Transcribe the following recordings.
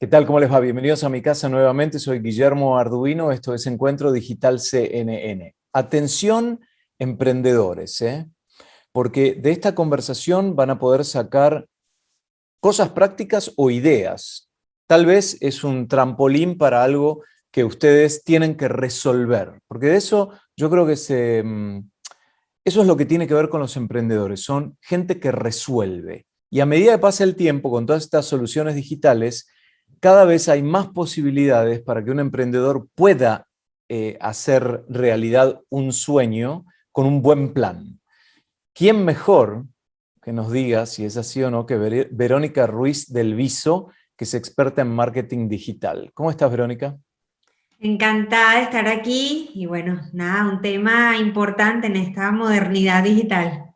¿Qué tal? ¿Cómo les va? Bienvenidos a mi casa nuevamente. Soy Guillermo Arduino. Esto es Encuentro Digital CNN. Atención, emprendedores, porque de esta conversación van a poder sacar cosas prácticas o ideas. Tal vez es un trampolín para algo que ustedes tienen que resolver, porque de eso yo creo que eso es lo que tiene que ver con los emprendedores. Son gente que resuelve. Y a medida que pasa el tiempo con todas estas soluciones digitales, cada vez hay más posibilidades para que un emprendedor pueda hacer realidad un sueño con un buen plan. ¿Quién mejor que nos diga si es así o no que Verónica Ruiz del Viso, que es experta en marketing digital? ¿Cómo estás, Verónica? Encantada de estar aquí y bueno, nada, un tema importante en esta modernidad digital.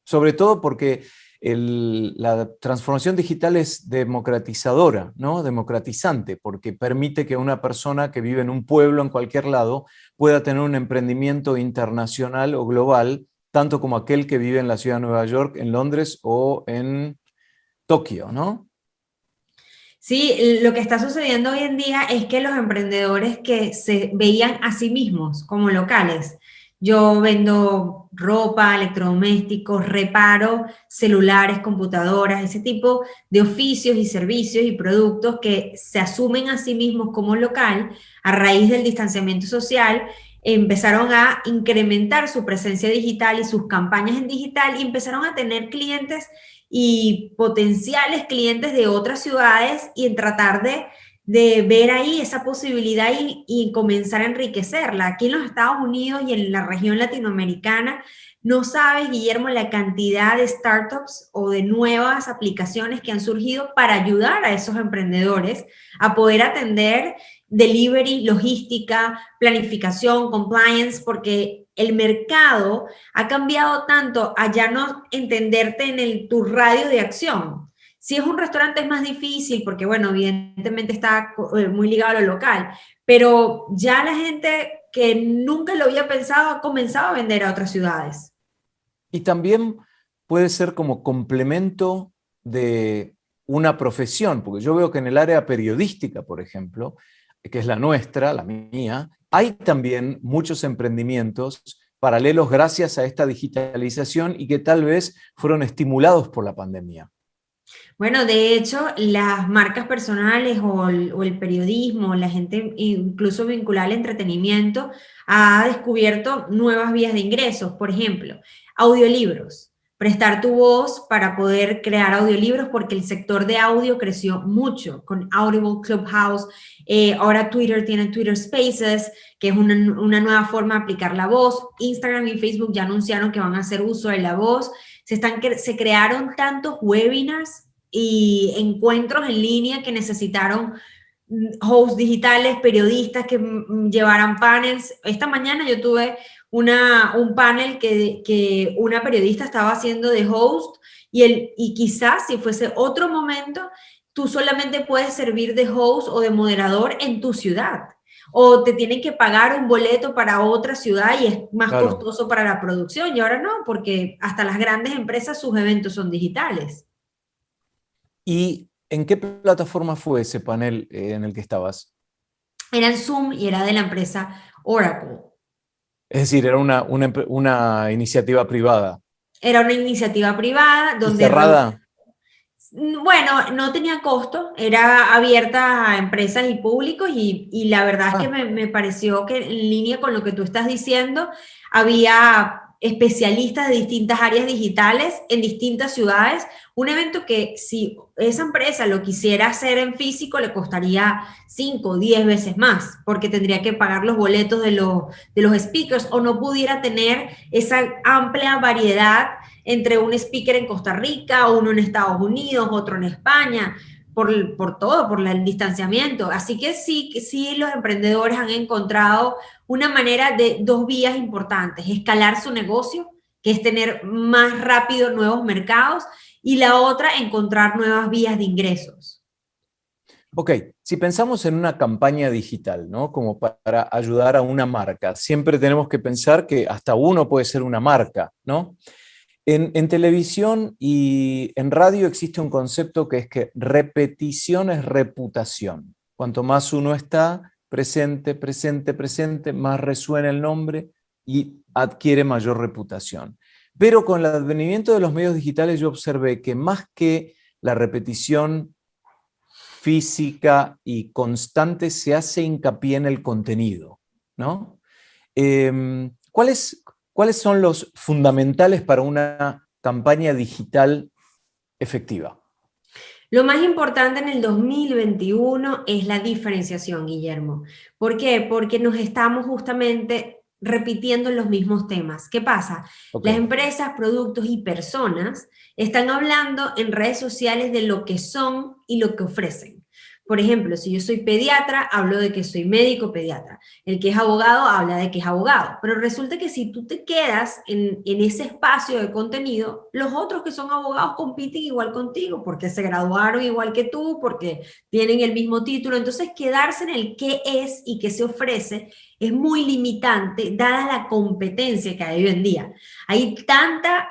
Sobre todo porque la transformación digital es democratizadora, ¿no? Democratizante, porque permite que una persona que vive en un pueblo, en cualquier lado, pueda tener un emprendimiento internacional o global, tanto como aquel que vive en la ciudad de Nueva York, en Londres o en Tokio, ¿no? Sí, lo que está sucediendo hoy en día es que los emprendedores que se veían a sí mismos como locales, yo vendo ropa, electrodomésticos, reparo celulares, computadoras, ese tipo de oficios y servicios y productos que se asumen a sí mismos como local a raíz del distanciamiento social, empezaron a incrementar su presencia digital y sus campañas en digital y empezaron a tener clientes y potenciales clientes de otras ciudades y en tratar de ver ahí esa posibilidad y comenzar a enriquecerla. Aquí en los Estados Unidos y en la región latinoamericana, no sabes, Guillermo, la cantidad de startups o de nuevas aplicaciones que han surgido para ayudar a esos emprendedores a poder atender delivery, logística, planificación, compliance, porque el mercado ha cambiado tanto a ya no entenderte en tu radio de acción. Si es un restaurante es más difícil porque, bueno, evidentemente está muy ligado a lo local, pero ya la gente que nunca lo había pensado ha comenzado a vender a otras ciudades. Y también puede ser como complemento de una profesión, porque yo veo que en el área periodística, por ejemplo, que es la nuestra, la mía, hay también muchos emprendimientos paralelos gracias a esta digitalización y que tal vez fueron estimulados por la pandemia. Bueno, de hecho, las marcas personales o el periodismo, la gente incluso vinculada al entretenimiento, ha descubierto nuevas vías de ingresos. Por ejemplo, audiolibros. Prestar tu voz para poder crear audiolibros porque el sector de audio creció mucho con Audible Clubhouse. Ahora Twitter tiene Twitter Spaces, que es una nueva forma de aplicar la voz. Instagram y Facebook ya anunciaron que van a hacer uso de la voz. Se crearon tantos webinars y encuentros en línea que necesitaron hosts digitales, periodistas que llevaran panels. Esta mañana yo tuve un panel que una periodista estaba haciendo de host y quizás si fuese otro momento, tú solamente puedes servir de host o de moderador en tu ciudad. O te tienen que pagar un boleto para otra ciudad y es más Claro. costoso para la producción. Y ahora no, porque hasta las grandes empresas sus eventos son digitales. ¿Y en qué plataforma fue ese panel en el que estabas? Era en Zoom y era de la empresa Oracle. Es decir, era una iniciativa privada Era una iniciativa privada y donde, cerrada. bueno, no tenía costo, era abierta a empresas y públicos y la verdad es que Ah, me pareció que en línea con lo que tú estás diciendo, había especialistas de distintas áreas digitales en distintas ciudades, un evento que si esa empresa lo quisiera hacer en físico le costaría 5 o 10 veces más, porque tendría que pagar los boletos de los speakers o no pudiera tener esa amplia variedad entre un speaker en Costa Rica, uno en Estados Unidos, otro en España, por todo, por el distanciamiento. Así que sí, los emprendedores han encontrado una manera de dos vías importantes, escalar su negocio, que es tener más rápido nuevos mercados, y la otra, encontrar nuevas vías de ingresos. ok, si pensamos en una campaña digital, ¿no? Como para ayudar a una marca, siempre tenemos que pensar que hasta uno puede ser una marca, ¿no? En televisión y en radio existe un concepto que es que repetición es reputación. Cuanto más uno está presente, presente, presente, más resuena el nombre y adquiere mayor reputación. Pero con el advenimiento de los medios digitales yo observé que más que la repetición física y constante se hace hincapié en el contenido, ¿no? ¿Cuáles son los fundamentales para una campaña digital efectiva? Lo más importante en el 2021 es la diferenciación, Guillermo. ¿Por qué? Porque nos estamos justamente repitiendo los mismos temas. ¿Qué pasa? Las Ok. empresas, productos y personas están hablando en redes sociales de lo que son y lo que ofrecen. Por ejemplo, si yo soy pediatra, hablo de que soy médico pediatra. El que es abogado habla de que es abogado. Pero resulta que si tú te quedas en ese espacio de contenido, los otros que son abogados compiten igual contigo porque se graduaron igual que tú, porque tienen el mismo título. Entonces, quedarse en el qué es y qué se ofrece es muy limitante dada la competencia que hay hoy en día. Hay tanta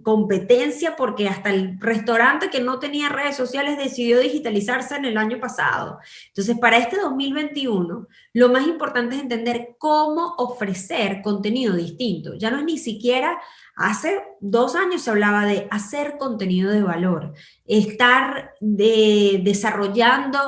competencia porque hasta el restaurante que no tenía redes sociales decidió digitalizarse en el año pasado. Entonces, para este 2021, lo más importante es entender cómo ofrecer contenido distinto. Ya no es ni siquiera, hace 2 años se hablaba de hacer contenido de valor, estar desarrollando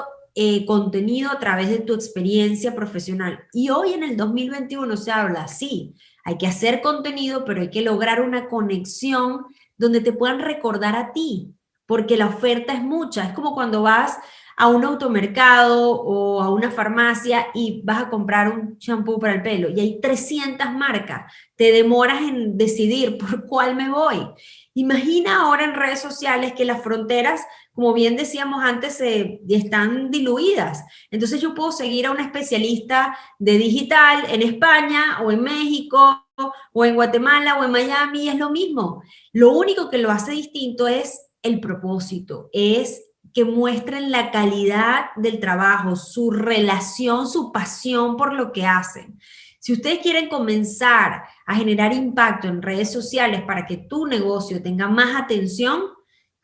contenido a través de tu experiencia profesional. Y hoy en el 2021 se habla, sí, hay que hacer contenido, pero hay que lograr una conexión donde te puedan recordar a ti, porque la oferta es mucha. Es como cuando vas a un automercado o a una farmacia y vas a comprar un shampoo para el pelo y hay 300 marcas. Te demoras en decidir por cuál me voy. Imagina ahora en redes sociales que las fronteras, como bien decíamos antes, están diluidas. Entonces yo puedo seguir a un especialista de digital en España o en México o en Guatemala o en Miami, es lo mismo. Lo único que lo hace distinto es el propósito, es que muestren la calidad del trabajo, su relación, su pasión por lo que hacen. Si ustedes quieren comenzar a generar impacto en redes sociales para que tu negocio tenga más atención,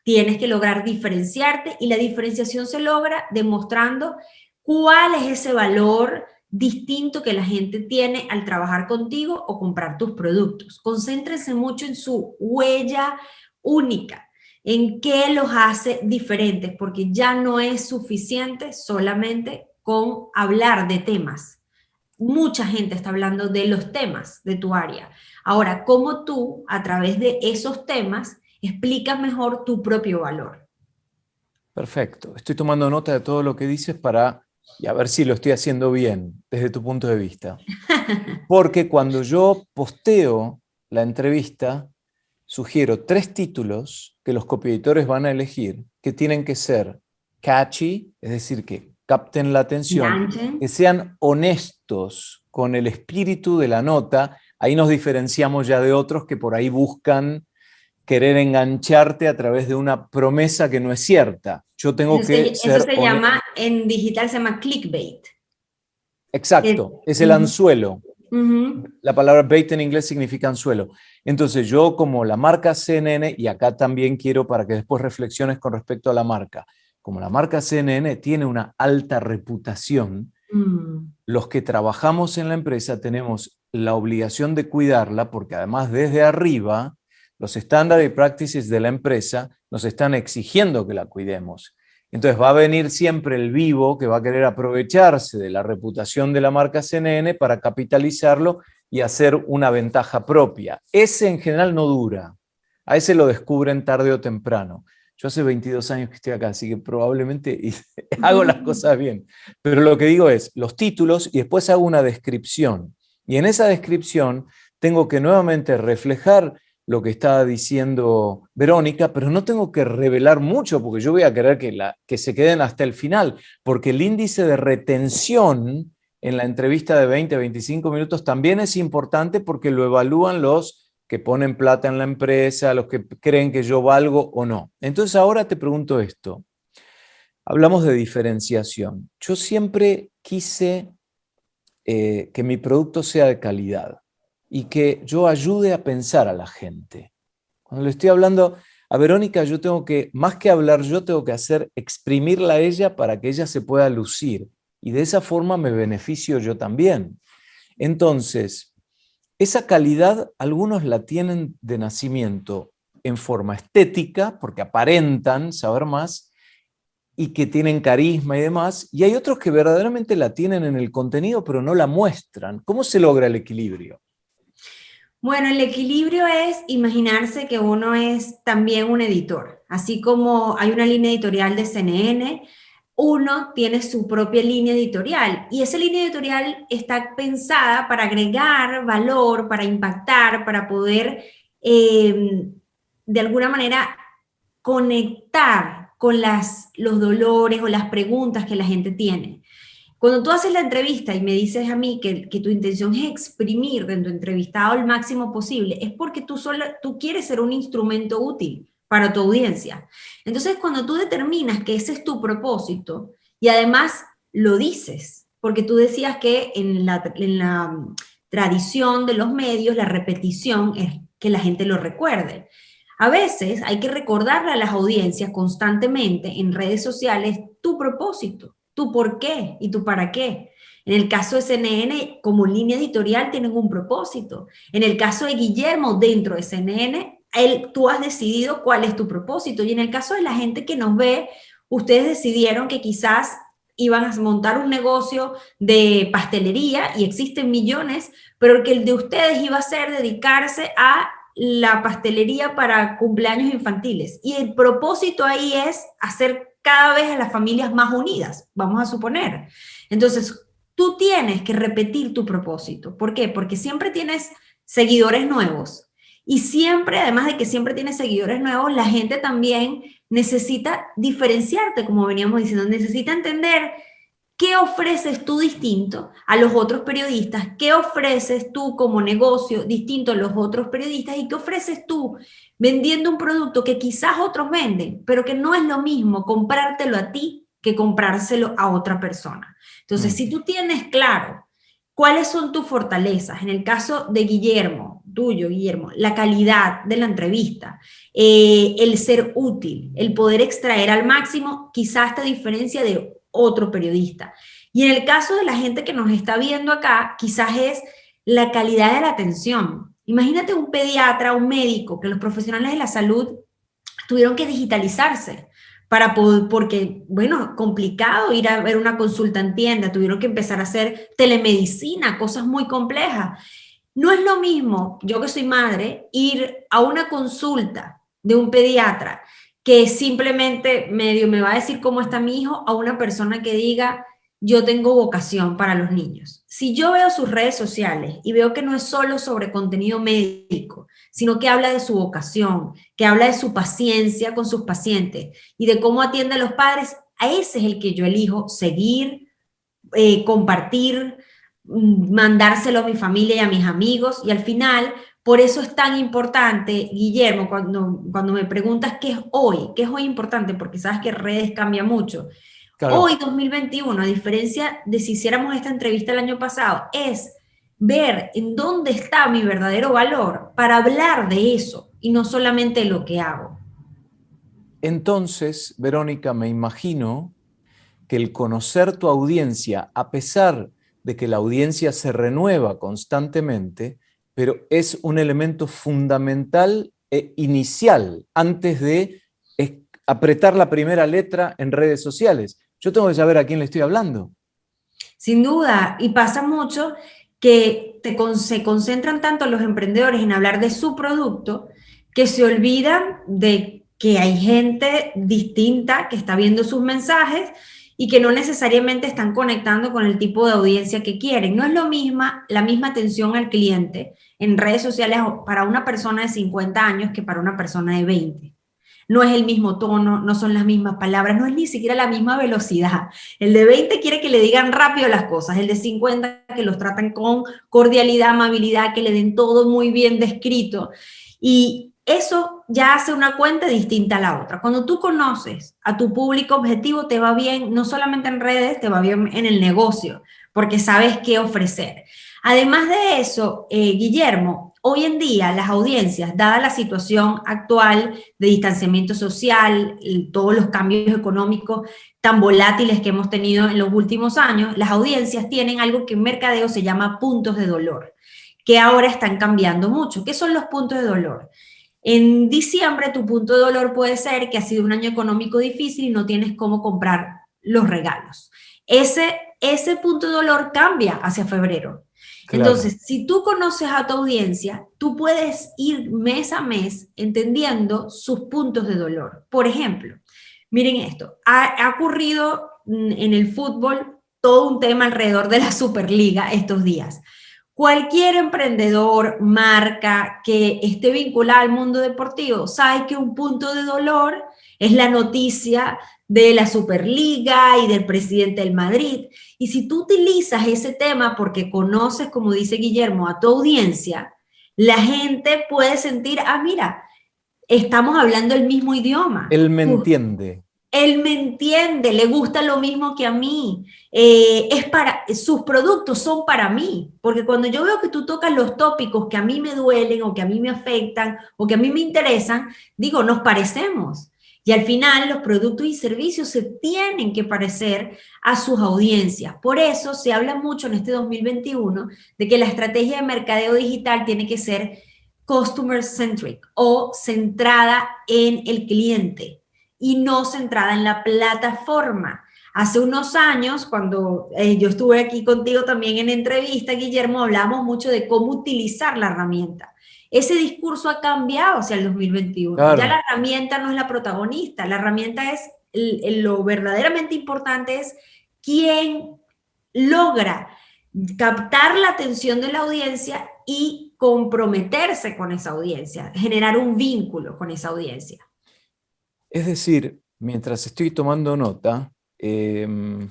tienes que lograr diferenciarte y la diferenciación se logra demostrando cuál es ese valor distinto que la gente tiene al trabajar contigo o comprar tus productos. Concéntrense mucho en su huella única, en qué los hace diferentes, porque ya no es suficiente solamente con hablar de temas. Mucha gente está hablando de los temas de tu área. Ahora, ¿cómo tú, a través de esos temas, explicas mejor tu propio valor? Perfecto. Estoy tomando nota de todo lo que dices para y a ver si lo estoy haciendo bien desde tu punto de vista. Porque cuando yo posteo la entrevista, sugiero 3 títulos que los coeditores van a elegir, que tienen que ser catchy, es decir, que capten la atención, Enganchen. que sean honestos con el espíritu de la nota. Ahí nos diferenciamos ya de otros que por ahí buscan querer engancharte a través de una promesa que no es cierta. Yo tengo que Eso ser se honesto. llama, en digital se llama clickbait. Exacto, es el Uh-huh, anzuelo. uh-huh. La palabra bait en inglés significa anzuelo. Entonces yo como la marca CNN, y acá también quiero para que después reflexiones con respecto a la marca, como la marca CNN tiene una alta reputación, los que trabajamos en la empresa tenemos la obligación de cuidarla porque además desde arriba los estándares y practices de la empresa nos están exigiendo que la cuidemos. Entonces va a venir siempre el vivo que va a querer aprovecharse de la reputación de la marca CNN para capitalizarlo y hacer una ventaja propia. Ese en general no dura. A ese lo descubren tarde o temprano. Yo hace 22 años que estoy acá, así que probablemente hago las cosas bien. Pero lo que digo es los títulos y después hago una descripción. Y en esa descripción tengo que nuevamente reflejar lo que estaba diciendo Verónica, pero no tengo que revelar mucho porque yo voy a querer que se queden hasta el final, porque el índice de retención en la entrevista de 20, 25 minutos también es importante porque lo evalúan los que ponen plata en la empresa, los que creen que yo valgo o no. Entonces ahora te pregunto esto. Hablamos de diferenciación. Yo siempre quise que mi producto sea de calidad y que yo ayude a pensar a la gente. Cuando le estoy hablando a Verónica, yo tengo que, más que hablar yo, tengo que exprimirla a ella para que ella se pueda lucir. Y de esa forma me beneficio yo también. Entonces, esa calidad algunos la tienen de nacimiento en forma estética, porque aparentan saber más y que tienen carisma y demás, y hay otros que verdaderamente la tienen en el contenido, pero no la muestran. ¿Cómo se logra el equilibrio? Bueno, el equilibrio es imaginarse que uno es también un editor. Así como hay una línea editorial de CNN, uno tiene su propia línea editorial y esa línea editorial está pensada para agregar valor, para impactar, para poder de alguna manera conectar con los dolores o las preguntas que la gente tiene. Cuando tú haces la entrevista y me dices a mí que tu intención es exprimir de tu entrevistado el máximo posible, es porque tú quieres ser un instrumento útil para tu audiencia. Entonces, cuando tú determinas que ese es tu propósito y además lo dices, porque tú decías que en la tradición de los medios, la repetición es que la gente lo recuerde. A veces hay que recordarle a las audiencias constantemente en redes sociales tu propósito, tu por qué y tu para qué. En el caso de CNN, como línea editorial, tienen un propósito. En el caso de Guillermo, dentro de CNN, tú has decidido cuál es tu propósito. Y en el caso de la gente que nos ve, ustedes decidieron que quizás iban a montar un negocio de pastelería y existen millones, pero que el de ustedes iba a ser dedicarse a la pastelería para cumpleaños infantiles. Y el propósito ahí es hacer cada vez a las familias más unidas, vamos a suponer. Entonces, tú tienes que repetir tu propósito. ¿Por qué? Porque siempre tienes seguidores nuevos. Y siempre, además de que siempre tienes seguidores nuevos, la gente también necesita diferenciarte, como veníamos diciendo, necesita entender qué ofreces tú distinto a los otros periodistas, qué ofreces tú como negocio distinto a los otros periodistas y qué ofreces tú vendiendo un producto que quizás otros venden, pero que no es lo mismo comprártelo a ti que comprárselo a otra persona. Entonces, si tú tienes claro cuáles son tus fortalezas, en el caso de Guillermo, tuyo, Guillermo, la calidad de la entrevista, el ser útil, el poder extraer al máximo, quizás esta diferencia de otro periodista. Y en el caso de la gente que nos está viendo acá, quizás es la calidad de la atención. Imagínate un pediatra, un médico, que los profesionales de la salud tuvieron que digitalizarse para poder, porque, bueno, complicado ir a ver una consulta en tienda, tuvieron que empezar a hacer telemedicina, cosas muy complejas. No es lo mismo, yo que soy madre, ir a una consulta de un pediatra que simplemente medio me va a decir cómo está mi hijo, a una persona que diga, yo tengo vocación para los niños. Si yo veo sus redes sociales y veo que no es solo sobre contenido médico, sino que habla de su vocación, que habla de su paciencia con sus pacientes y de cómo atiende a los padres, a ese es el que yo elijo seguir, compartir, mandárselo a mi familia y a mis amigos. Y al final, por eso es tan importante, Guillermo, cuando me preguntas qué es hoy importante, porque sabes que redes cambia mucho. Claro. Hoy, 2021, a diferencia de si hiciéramos esta entrevista el año pasado, es ver en dónde está mi verdadero valor para hablar de eso y no solamente lo que hago. Entonces, Verónica, me imagino que el conocer tu audiencia, a pesar de que la audiencia se renueva constantemente, pero es un elemento fundamental e inicial antes de apretar la primera letra en redes sociales. Yo tengo que saber a quién le estoy hablando. Sin duda, y pasa mucho que se concentran tanto los emprendedores en hablar de su producto que se olvidan de que hay gente distinta que está viendo sus mensajes y que no necesariamente están conectando con el tipo de audiencia que quieren. No es la misma atención al cliente en redes sociales para una persona de 50 años que para una persona de 20. No es el mismo tono, no son las mismas palabras, no es ni siquiera la misma velocidad. El de 20 quiere que le digan rápido las cosas, el de 50 que los tratan con cordialidad, amabilidad, que le den todo muy bien descrito. Y eso ya hace una cuenta distinta a la otra. Cuando tú conoces a tu público objetivo, te va bien, no solamente en redes, te va bien en el negocio, porque sabes qué ofrecer. Además de eso, Guillermo, hoy en día las audiencias, dada la situación actual de distanciamiento social, todos los cambios económicos tan volátiles que hemos tenido en los últimos años, las audiencias tienen algo que en mercadeo se llama puntos de dolor, que ahora están cambiando mucho. ¿Qué son los puntos de dolor? En diciembre tu punto de dolor puede ser que ha sido un año económico difícil y no tienes cómo comprar los regalos. Ese punto de dolor cambia hacia febrero. Claro. Entonces, si tú conoces a tu audiencia, tú puedes ir mes a mes entendiendo sus puntos de dolor. Por ejemplo, miren esto, ha ocurrido en el fútbol todo un tema alrededor de la Superliga estos días. Cualquier emprendedor, marca que esté vinculada al mundo deportivo sabe que un punto de dolor es la noticia de la Superliga y del presidente del Madrid. Y si tú utilizas ese tema porque conoces, como dice Guillermo, a tu audiencia, la gente puede sentir, mira, estamos hablando el mismo idioma. Él me entiende. Él me entiende, le gusta lo mismo que a mí. Sus productos son para mí, porque cuando yo veo que tú tocas los tópicos que a mí me duelen o que a mí me afectan o que a mí me interesan, digo, nos parecemos. Y al final los productos y servicios se tienen que parecer a sus audiencias. Por eso se habla mucho en este 2021 de que la estrategia de mercadeo digital tiene que ser customer centric o centrada en el cliente y no centrada en la plataforma. Hace unos años, cuando yo estuve aquí contigo también en entrevista, Guillermo, hablamos mucho de cómo utilizar la herramienta. Ese discurso ha cambiado hacia el 2021. Claro. Ya la herramienta no es la protagonista, la herramienta es, lo verdaderamente importante es quién logra captar la atención de la audiencia y comprometerse con esa audiencia, generar un vínculo con esa audiencia. Es decir, mientras estoy tomando nota, con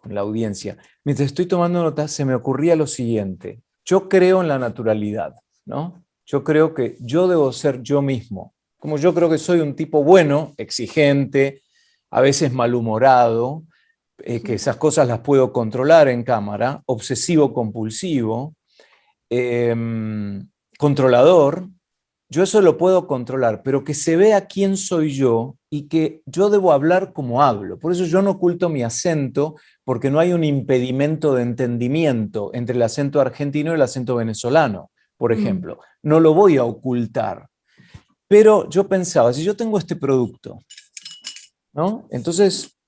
la audiencia, mientras estoy tomando nota, se me ocurría lo siguiente. Yo creo en la naturalidad, ¿no? Yo creo que yo debo ser yo mismo. Como yo creo que soy un tipo bueno, exigente, a veces malhumorado, que esas cosas las puedo controlar en cámara, obsesivo-compulsivo, controlador. Yo eso lo puedo controlar, pero que se vea quién soy yo y que yo debo hablar como hablo. Por eso yo no oculto mi acento, porque no hay un impedimento de entendimiento entre el acento argentino y el acento venezolano, por ejemplo. No lo voy a ocultar. Pero yo pensaba, si yo tengo este producto, ¿no? Entonces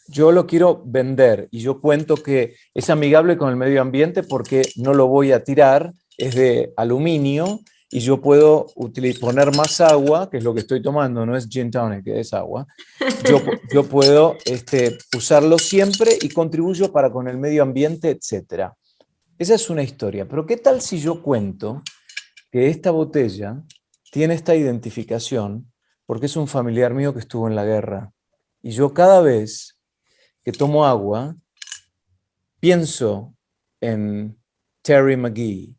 yo lo quiero vender y yo cuento que es amigable con el medio ambiente porque no lo voy a tirar, es de aluminio, y yo puedo poner más agua, que es lo que estoy tomando, no es gin tonic, que es agua. Yo puedo usarlo siempre y contribuyo para con el medio ambiente, etc. Esa es una historia. Pero ¿qué tal si yo cuento que esta botella tiene esta identificación porque es un familiar mío que estuvo en la guerra? Y yo cada vez que tomo agua pienso en Terry McGee.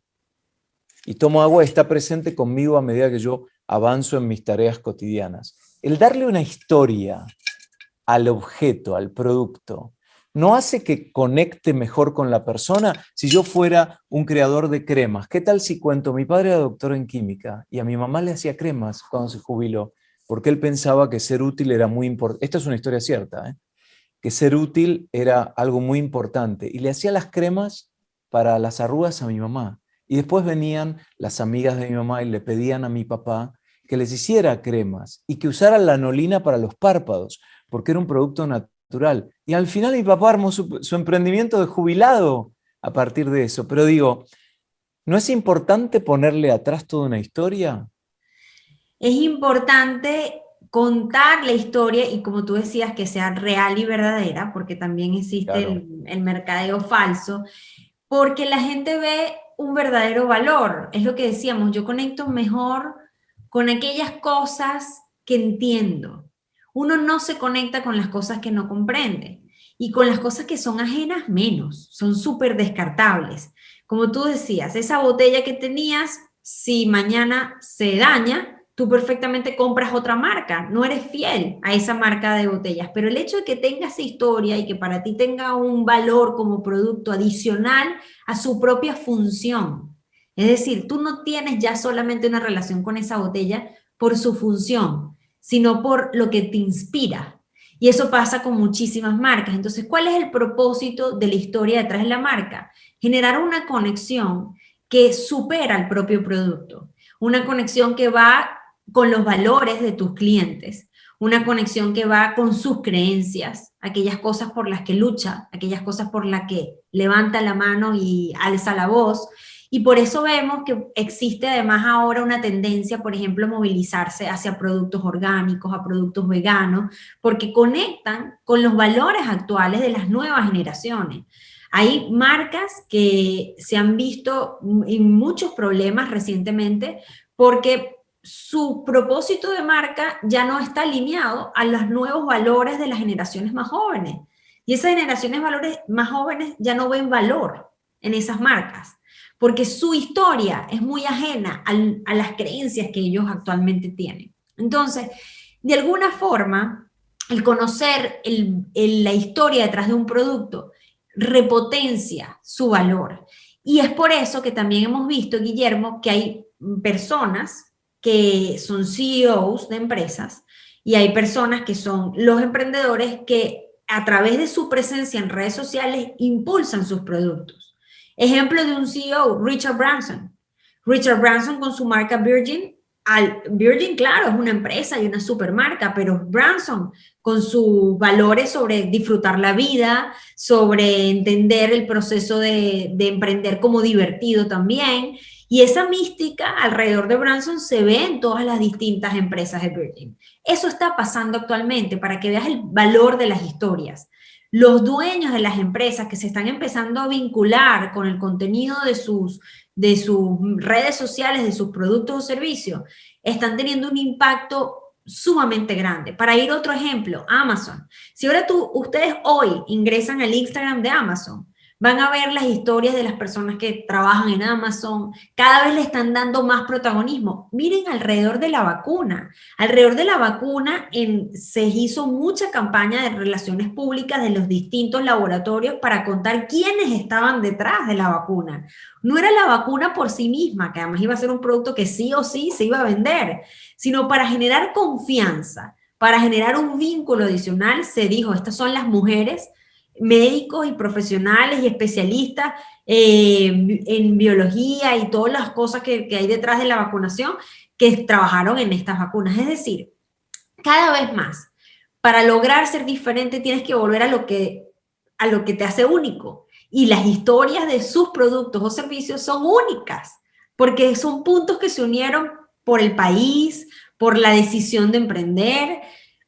Y tomo agua y está presente conmigo a medida que yo avanzo en mis tareas cotidianas. El darle una historia al objeto, al producto, ¿no hace que conecte mejor con la persona? Si yo fuera un creador de cremas, ¿qué tal si cuento? Mi padre era doctor en química y a mi mamá le hacía cremas cuando se jubiló, porque él pensaba que ser útil era muy importante. Esta es una historia cierta, que ser útil era algo muy importante. Y le hacía las cremas para las arrugas a mi mamá. Y después venían las amigas de mi mamá y le pedían a mi papá que les hiciera cremas y que usara lanolina para los párpados, porque era un producto natural. Y al final mi papá armó su emprendimiento de jubilado a partir de eso. Pero digo, ¿no es importante ponerle atrás toda una historia? Es importante contar la historia y, como tú decías, que sea real y verdadera, porque también existe Claro. el mercadeo falso, porque la gente ve un verdadero valor. Es lo que decíamos, yo conecto mejor con aquellas cosas que entiendo. Uno no se conecta con las cosas que no comprende y con las cosas que son ajenas menos, son súper descartables. Como tú decías, esa botella que tenías, si mañana se daña, tú perfectamente compras otra marca, no eres fiel a esa marca de botellas, pero el hecho de que tenga esa historia y que para ti tenga un valor como producto adicional a su propia función, Es decir, tú no tienes ya solamente una relación con esa botella por su función, sino por lo que te inspira. Y eso pasa con muchísimas marcas. Entonces, ¿cuál es el propósito de la historia detrás de la marca? Generar una conexión que supera el propio producto, una conexión que va con los valores de tus clientes, una conexión que va con sus creencias, aquellas cosas por las que lucha, aquellas cosas por las que levanta la mano y alza la voz. Y por eso vemos que existe además ahora una tendencia, por ejemplo, a movilizarse hacia productos orgánicos, a productos veganos, porque conectan con los valores actuales de las nuevas generaciones. Hay marcas que se han visto en muchos problemas recientemente porque su propósito de marca ya no está alineado a los nuevos valores de las generaciones más jóvenes. Y esas generaciones más jóvenes ya no ven valor en esas marcas, porque su historia es muy ajena a las creencias que ellos actualmente tienen. Entonces, de alguna forma, el conocer la historia detrás de un producto repotencia su valor. Y es por eso que también hemos visto, Guillermo, que hay personas que son CEOs de empresas y hay personas que son los emprendedores que a través de su presencia en redes sociales impulsan sus productos. Ejemplo de un CEO, Richard Branson. Richard Branson con su marca Virgin. Virgin, claro, es una empresa y una supermarca, pero Branson con sus valores sobre disfrutar la vida, sobre entender el proceso de emprender como divertido también. Y esa mística alrededor de Branson se ve en todas las distintas empresas de Virgin. Eso está pasando actualmente para que veas el valor de las historias. Los dueños de las empresas que se están empezando a vincular con el contenido de sus redes sociales, de sus productos o servicios, están teniendo un impacto sumamente grande. Para ir a otro ejemplo, Amazon. Si ahora ustedes hoy ingresan al Instagram de Amazon, van a ver las historias de las personas que trabajan en Amazon, cada vez le están dando más protagonismo. Miren alrededor de la vacuna. Alrededor de la vacuna se hizo mucha campaña de relaciones públicas de los distintos laboratorios para contar quiénes estaban detrás de la vacuna. No era la vacuna por sí misma, que además iba a ser un producto que sí o sí se iba a vender, sino para generar confianza, para generar un vínculo adicional, se dijo, estas son las mujeres médicos y profesionales y especialistas en biología y todas las cosas que hay detrás de la vacunación que trabajaron en estas vacunas. Es decir, cada vez más, para lograr ser diferente tienes que volver a lo que te hace único. Y las historias de sus productos o servicios son únicas, porque son puntos que se unieron por el país, por la decisión de emprender,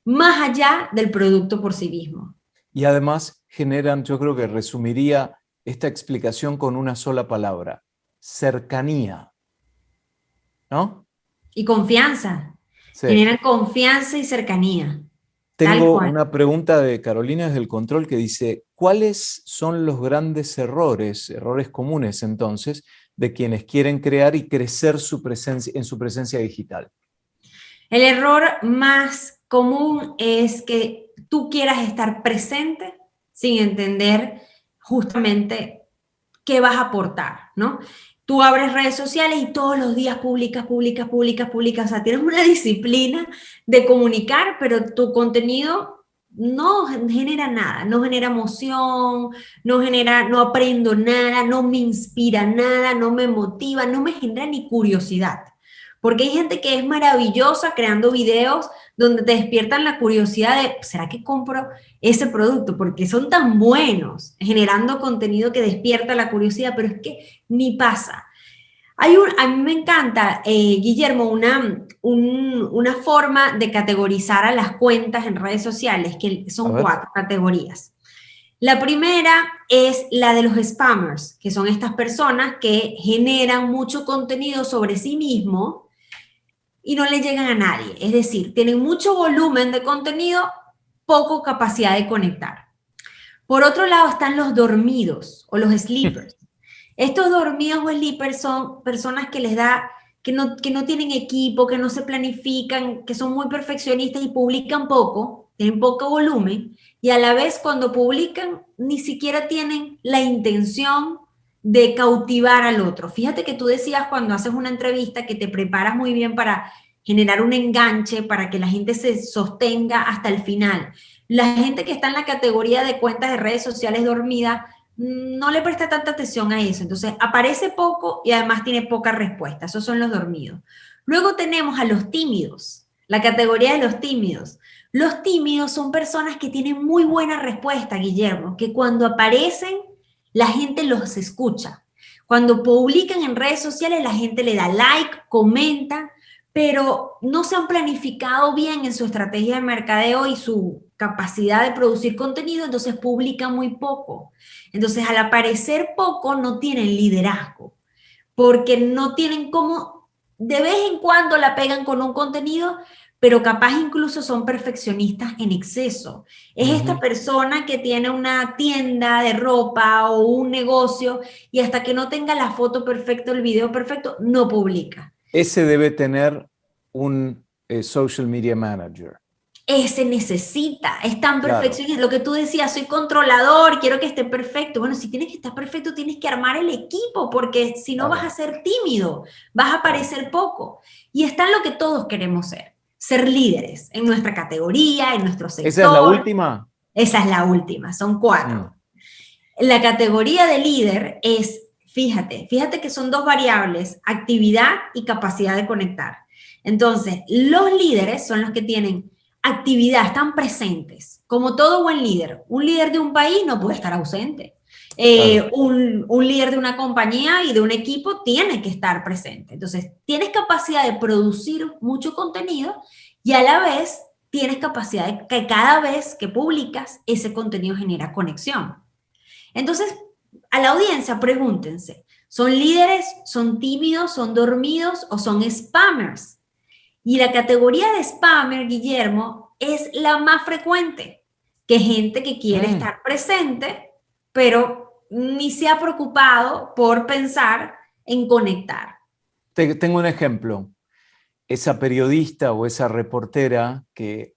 más allá del producto por sí mismo. Y además generan, yo creo que resumiría esta explicación con una sola palabra: cercanía, ¿no? Y confianza. Sí. Generan confianza y cercanía. Tengo una pregunta de Carolina desde el control que dice, ¿cuáles son los grandes errores comunes entonces, de quienes quieren crear y crecer en su presencia digital? El error más común es que tú quieras estar presente sin entender justamente qué vas a aportar, ¿no? Tú abres redes sociales y todos los días publicas. O sea, tienes una disciplina de comunicar, pero tu contenido no genera nada, no genera emoción, no aprendo nada, no me inspira nada, no me motiva, no me genera ni curiosidad. Porque hay gente que es maravillosa creando videos donde te despiertan la curiosidad de, ¿será que compro ese producto? Porque son tan buenos generando contenido que despierta la curiosidad, pero es que ni pasa. A mí me encanta, Guillermo, una forma de categorizar a las cuentas en redes sociales, que son 4 categorías. La primera es la de los spammers, que son estas personas que generan mucho contenido sobre sí mismos y no le llegan a nadie. Es decir, tienen mucho volumen de contenido, poco capacidad de conectar. Por otro lado están los dormidos o los sleepers. Estos dormidos o sleepers son personas que no tienen equipo, que no se planifican, que son muy perfeccionistas y publican poco, tienen poco volumen, y a la vez cuando publican ni siquiera tienen la intención de cautivar al otro. Fíjate que tú decías cuando haces una entrevista que te preparas muy bien para generar un enganche, para que la gente se sostenga hasta el final. La gente que está en la categoría de cuentas de redes sociales dormida no le presta tanta atención a eso. Entonces, aparece poco y además tiene poca respuesta. Esos son los dormidos. Luego tenemos a los tímidos, la categoría de los tímidos. Los tímidos son personas que tienen muy buena respuesta, Guillermo, que cuando aparecen, la gente los escucha. Cuando publican en redes sociales, la gente le da like, comenta, pero no se han planificado bien en su estrategia de mercadeo y su capacidad de producir contenido, entonces publican muy poco. Entonces, al aparecer poco, no tienen liderazgo, porque no tienen cómo, de vez en cuando la pegan con un contenido, pero capaz incluso son perfeccionistas en exceso. Es esta persona que tiene una tienda de ropa o un negocio y hasta que no tenga la foto perfecta, el video perfecto, no publica. Ese debe tener un social media manager. Ese necesita, es tan perfeccionista. Claro. Lo que tú decías, soy controlador, quiero que esté perfecto. Bueno, si tienes que estar perfecto, tienes que armar el equipo, porque si no vas a ser tímido, vas a parecer poco. Y está en lo que todos queremos ser líderes en nuestra categoría, en nuestro sector. ¿Esa es la última? Esa es la última, son 4. La categoría de líder es, fíjate que son 2 variables, actividad y capacidad de conectar. Entonces, los líderes son los que tienen actividad, están presentes, como todo buen líder. Un líder de un país no puede estar ausente. Un líder de una compañía y de un equipo tiene que estar presente. Entonces, tienes capacidad de producir mucho contenido y a la vez tienes capacidad de que cada vez que publicas, ese contenido genera conexión. Entonces, a la audiencia, pregúntense, ¿son líderes, son tímidos, son dormidos o son spammers? Y la categoría de spammer, Guillermo, es la más frecuente, que gente que quiere estar presente, pero ni se ha preocupado por pensar en conectar. Tengo un ejemplo. Esa periodista o esa reportera que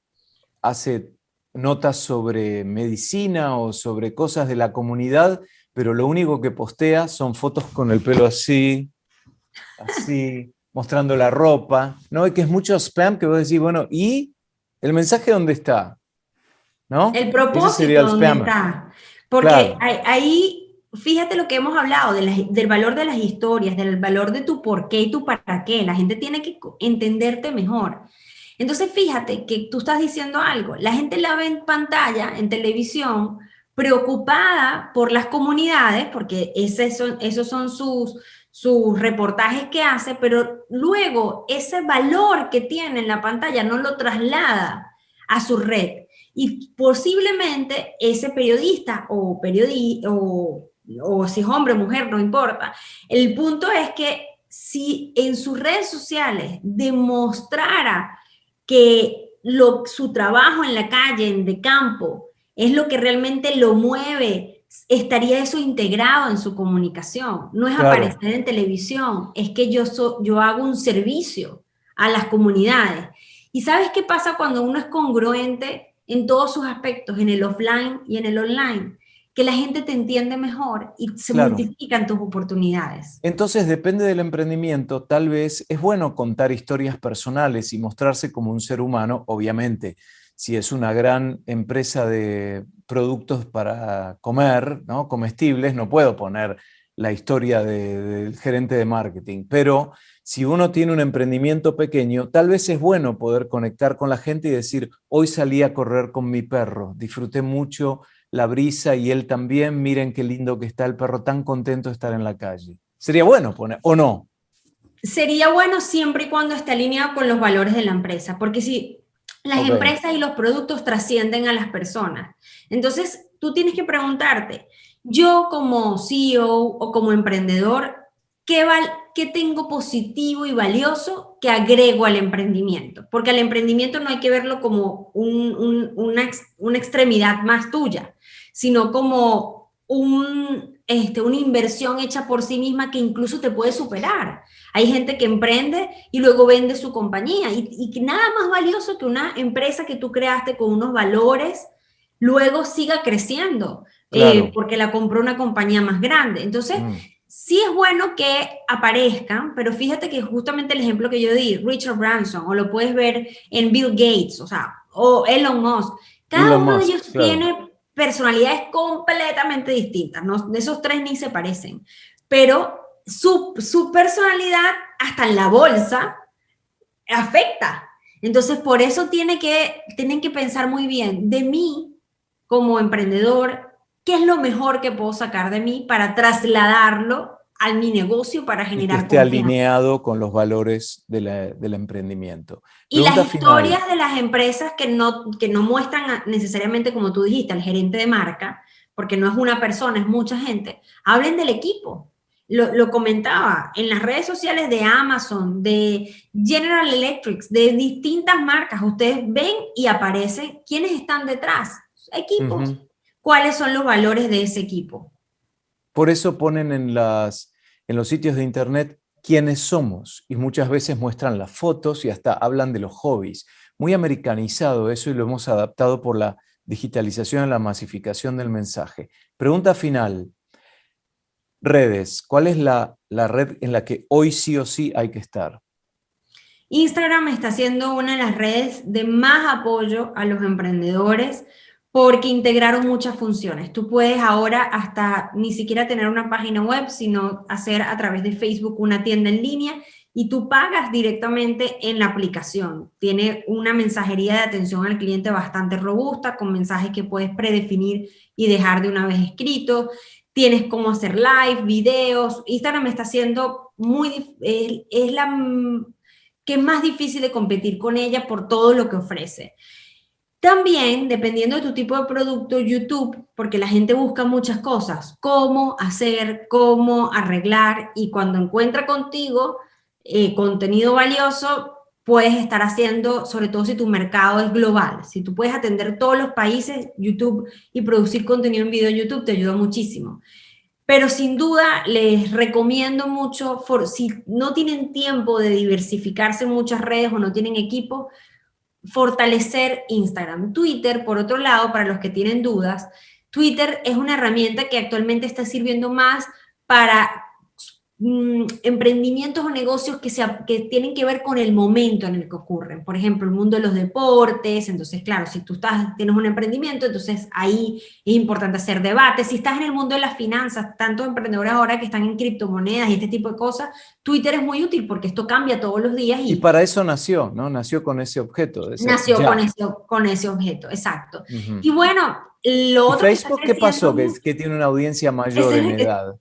hace notas sobre medicina o sobre cosas de la comunidad, pero lo único que postea son fotos con el pelo así, mostrando la ropa, ¿no? Y que es mucho spam que vos decís, bueno, ¿y el mensaje dónde está? ¿No? El propósito dónde está. Porque claro. ahí, fíjate lo que hemos hablado del valor de las historias, del valor de tu por qué y tu para qué. La gente tiene que entenderte mejor. Entonces, fíjate que tú estás diciendo algo. La gente la ve en pantalla, en televisión, preocupada por las comunidades, porque esos son sus reportajes que hace, pero luego ese valor que tiene en la pantalla no lo traslada a su red. Y posiblemente ese periodista o si es hombre o mujer, no importa. El punto es que si en sus redes sociales demostrara que su trabajo en la calle, de campo, es lo que realmente lo mueve, estaría eso integrado en su comunicación. No es aparecer en televisión, es que yo hago un servicio a las comunidades. ¿Y sabes qué pasa cuando uno es congruente en todos sus aspectos, en el offline y en el online? Que la gente te entiende mejor y se multiplican tus oportunidades. Entonces, depende del emprendimiento, tal vez es bueno contar historias personales y mostrarse como un ser humano, obviamente. Si es una gran empresa de productos para comer, ¿no? Comestibles, no puedo poner la historia del gerente de marketing, pero si uno tiene un emprendimiento pequeño, tal vez es bueno poder conectar con la gente y decir, hoy salí a correr con mi perro, disfruté mucho la brisa y él también, miren qué lindo que está el perro, tan contento de estar en la calle. ¿Sería bueno poner, o no? Sería bueno siempre y cuando esté alineado con los valores de la empresa, porque si las empresas y los productos trascienden a las personas, entonces tú tienes que preguntarte, yo como CEO o como emprendedor, ¿qué tengo positivo y valioso que agrego al emprendimiento? Porque al emprendimiento no hay que verlo como una extremidad más tuya, sino como una inversión hecha por sí misma que incluso te puede superar. Hay gente que emprende y luego vende su compañía y que nada más valioso que una empresa que tú creaste con unos valores, luego siga creciendo, porque la compró una compañía más grande. Entonces, sí es bueno que aparezcan, pero fíjate que justamente el ejemplo que yo di, Richard Branson, o lo puedes ver en Bill Gates, o sea, o Elon Musk, cada Elon uno de Musk, ellos claro. tiene personalidades completamente distintas, ¿no? De esos tres ni se parecen, pero su personalidad hasta en la bolsa afecta. Entonces, por eso tienen que pensar muy bien de mí como emprendedor, qué es lo mejor que puedo sacar de mí para trasladarlo a mi negocio para Y que generar esté confianza. alineado con los valores del emprendimiento. Y las Pregunta final. historias de las empresas que no muestran necesariamente, como tú dijiste, al gerente de marca, porque no es una persona, es mucha gente, hablen del equipo. Lo comentaba en las redes sociales de Amazon, de General Electric, de distintas marcas. Ustedes ven y aparecen quiénes están detrás, equipos, Ujú. cuáles son los valores de ese equipo. Por eso ponen en los sitios de internet quiénes somos y muchas veces muestran las fotos y hasta hablan de los hobbies. Muy americanizado eso y lo hemos adaptado por la digitalización y la masificación del mensaje. Pregunta final. Redes. ¿Cuál es la red en la que hoy sí o sí hay que estar? Instagram está siendo una de las redes de más apoyo a los emprendedores porque integraron muchas funciones. Tú puedes ahora hasta ni siquiera tener una página web, sino hacer a través de Facebook una tienda en línea y tú pagas directamente en la aplicación. Tiene una mensajería de atención al cliente bastante robusta, con mensajes que puedes predefinir y dejar de una vez escrito. Tienes cómo hacer live, videos. Instagram está haciendo es la que es más difícil de competir con ella por todo lo que ofrece. También, dependiendo de tu tipo de producto, YouTube, porque la gente busca muchas cosas, cómo hacer, cómo arreglar, y cuando encuentra contigo contenido valioso, puedes estar haciendo, sobre todo si tu mercado es global. Si tú puedes atender todos los países, YouTube y producir contenido en video en YouTube te ayuda muchísimo. Pero sin duda les recomiendo mucho, si no tienen tiempo de diversificarse en muchas redes o no tienen equipo, fortalecer Instagram. Twitter, por otro lado, para los que tienen dudas, Twitter es una herramienta que actualmente está sirviendo más para emprendimientos o negocios que tienen que ver con el momento en el que ocurren. Por ejemplo, el mundo de los deportes. Entonces, claro, si tú tienes un emprendimiento, entonces ahí es importante hacer debates. Si estás en el mundo de las finanzas, tantos emprendedores ahora que están en criptomonedas y este tipo de cosas, Twitter es muy útil porque esto cambia todos los días Y y para eso nació, ¿no? Nació con ese objeto, de ser nació ya. con ese objeto, exacto. Ujú. Y bueno, lo ¿Y otro que está Facebook qué creciendo pasó? mucho, Que tiene una audiencia eso mayor es en lo que. edad.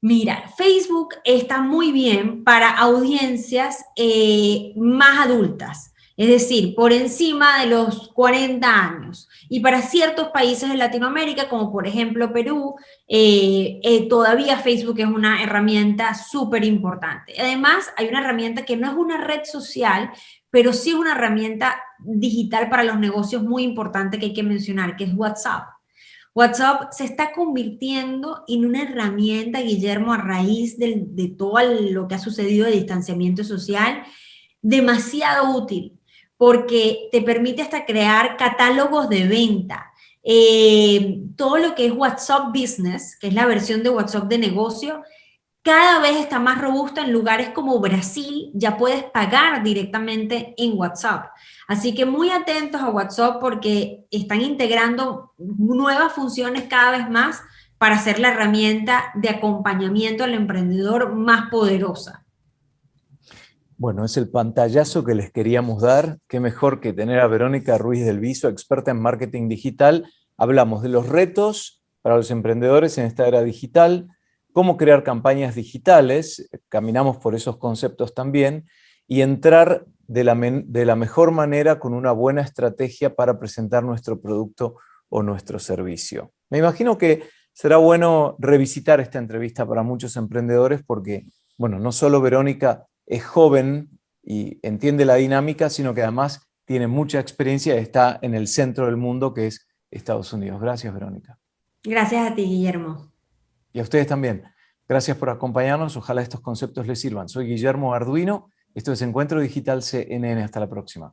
Mira, Facebook está muy bien para audiencias más adultas, es decir, por encima de los 40 años. Y para ciertos países de Latinoamérica, como por ejemplo Perú, todavía Facebook es una herramienta súper importante. Además, hay una herramienta que no es una red social, pero sí es una herramienta digital para los negocios muy importante que hay que mencionar, que es WhatsApp. WhatsApp se está convirtiendo en una herramienta, Guillermo, a raíz de todo lo que ha sucedido de distanciamiento social, demasiado útil, porque te permite hasta crear catálogos de venta. Todo lo que es WhatsApp Business, que es la versión de WhatsApp de negocio, cada vez está más robusta. En lugares como Brasil ya puedes pagar directamente en WhatsApp. Así que muy atentos a WhatsApp porque están integrando nuevas funciones cada vez más para hacer la herramienta de acompañamiento al emprendedor más poderosa. Bueno, es el pantallazo que les queríamos dar. Qué mejor que tener a Verónica Ruiz del Viso, experta en marketing digital. Hablamos de los retos para los emprendedores en esta era digital, cómo crear campañas digitales, caminamos por esos conceptos también, y entrar de la mejor manera con una buena estrategia para presentar nuestro producto o nuestro servicio. Me imagino que será bueno revisitar esta entrevista para muchos emprendedores porque, bueno, no solo Verónica es joven y entiende la dinámica, sino que además tiene mucha experiencia y está en el centro del mundo que es Estados Unidos. Gracias, Verónica. Gracias a ti, Guillermo. Y a ustedes también. Gracias por acompañarnos. Ojalá estos conceptos les sirvan. Soy Guillermo Arduino. Esto es Encuentro Digital CNN. Hasta la próxima.